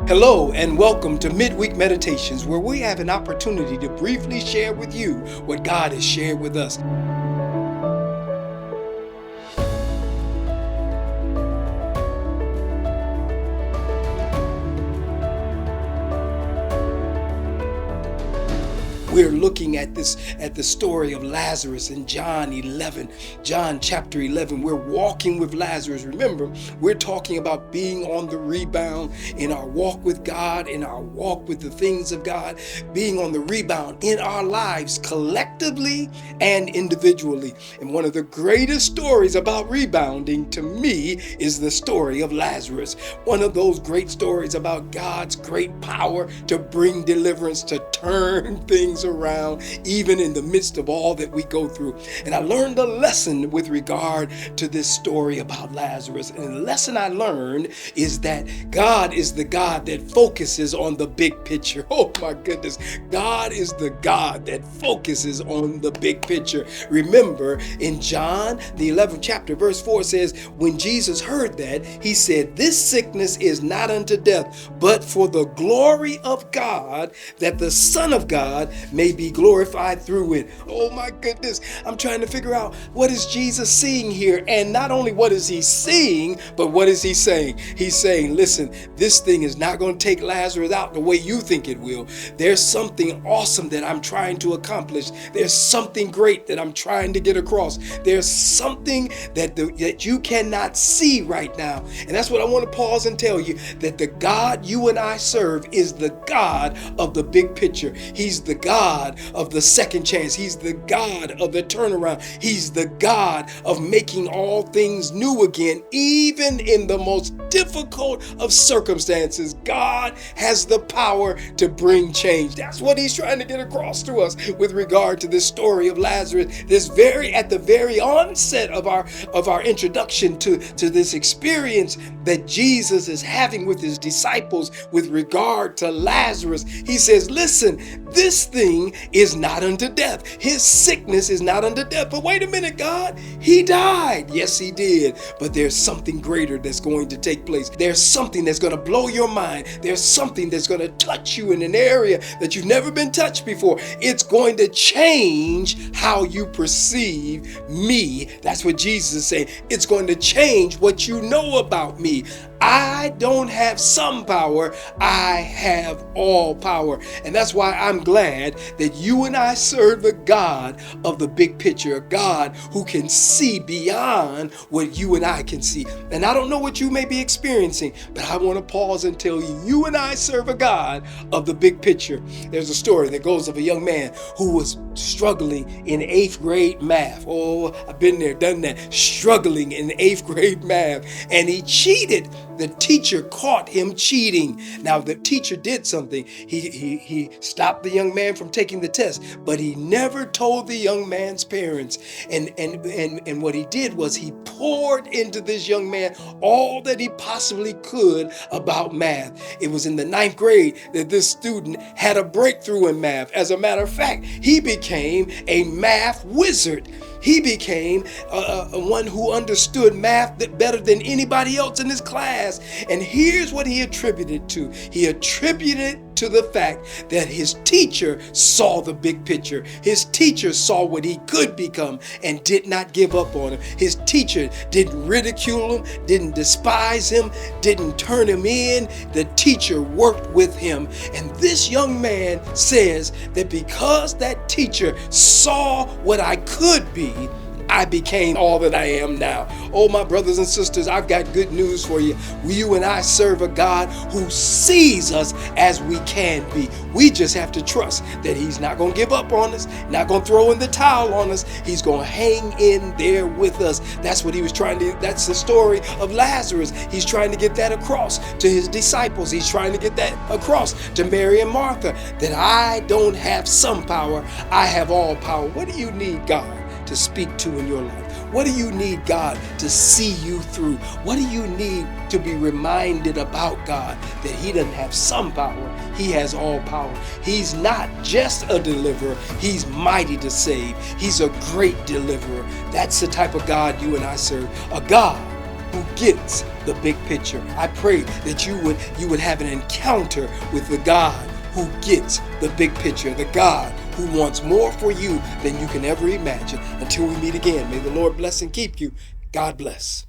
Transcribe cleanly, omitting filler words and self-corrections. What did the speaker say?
Hello and welcome to Midweek Meditations, where we have an opportunity to briefly share with you what God has shared with us. We're looking at the story of Lazarus in John chapter 11. We're walking with Lazarus. Remember, we're talking about being on the rebound in our walk with God, in our walk with the things of God, being on the rebound in our lives collectively and individually. And one of the greatest stories about rebounding to me is the story of Lazarus. One of those great stories about God's great power to bring deliverance, to turn things around, even in the midst of all that we go through. And I learned a lesson with regard to this story about Lazarus. And the lesson I learned is that God is the God that focuses on the big picture. Oh my goodness. God is the God that focuses on the big picture. Remember, in John, the 11th chapter, verse 4 says, when Jesus heard that, he said, "This sickness is not unto death, but for the glory of God, that the Son of God may be glorified through it." Oh my goodness. I'm trying to figure out, what is Jesus seeing here? And not only what is he seeing, but what is he saying? He's saying, listen, this thing is not going to take Lazarus out the way you think it will. There's something awesome that I'm trying to accomplish. There's something great that I'm trying to get across. There's something that you cannot see right now. And that's what I want to pause and tell you, that the God you and I serve is the God of the big picture. He's the God of the second chance. He's the God of the turnaround. He's the God of making all things new again, even in the most difficult of circumstances. God has the power to bring change. That's what he's trying to get across to us with regard to this story of Lazarus. At the very onset of our introduction to this experience that Jesus is having with his disciples with regard to Lazarus, he says, listen, this thing is not unto death. His sickness is not unto death. But wait a minute, God, he died. Yes, he did. But there's something greater that's going to take place. There's something that's going to blow your mind. There's something that's going to touch you in an area that you've never been touched before. It's going to change how you perceive me. That's what Jesus is saying. It's going to change what you know about me. I don't have some power, I have all power. And that's why I'm glad that you and I serve the God of the big picture, a God who can see beyond what you and I can see. And I don't know what you may be experiencing, but I want to pause and tell you, you and I serve a God of the big picture. There's a story that goes of a young man who was struggling in 8th grade math. Oh, I've been there, done that. Struggling in 8th grade math. And he cheated. The teacher caught him cheating. Now, the teacher did something. He stopped the young man from taking the test, but he never told the young man's parents. And what he did was he poured into this young man all that he possibly could about math. It was in the 9th grade that this student had a breakthrough in math. As a matter of fact, he became a math wizard. He became one who understood math better than anybody else in his class. And here's what he attributed to. He attributed to the fact that his teacher saw the big picture. His teacher saw what he could become and did not give up on him. His teacher didn't ridicule him, didn't despise him, didn't turn him in. The teacher worked with him. And this young man says that because that teacher saw what I could be, I became all that I am now. Oh, my brothers and sisters, I've got good news for you. You and I serve a God who sees us as we can be. We just have to trust that he's not going to give up on us, not going to throw in the towel on us. He's going to hang in there with us. That's what he was trying to, that's the story of Lazarus. He's trying to get that across to his disciples. He's trying to get that across to Mary and Martha, that I don't have some power, I have all power. What do you need God to speak to in your life? What do you need God to see you through? What do you need to be reminded about God? That he doesn't have some power, he has all power. He's not just a deliverer, he's mighty to save. He's a great deliverer. That's the type of God you and I serve, a God who gets the big picture. I pray that you would have an encounter with the God who gets the big picture, the God who wants more for you than you can ever imagine. Until we meet again, may the Lord bless and keep you. God bless.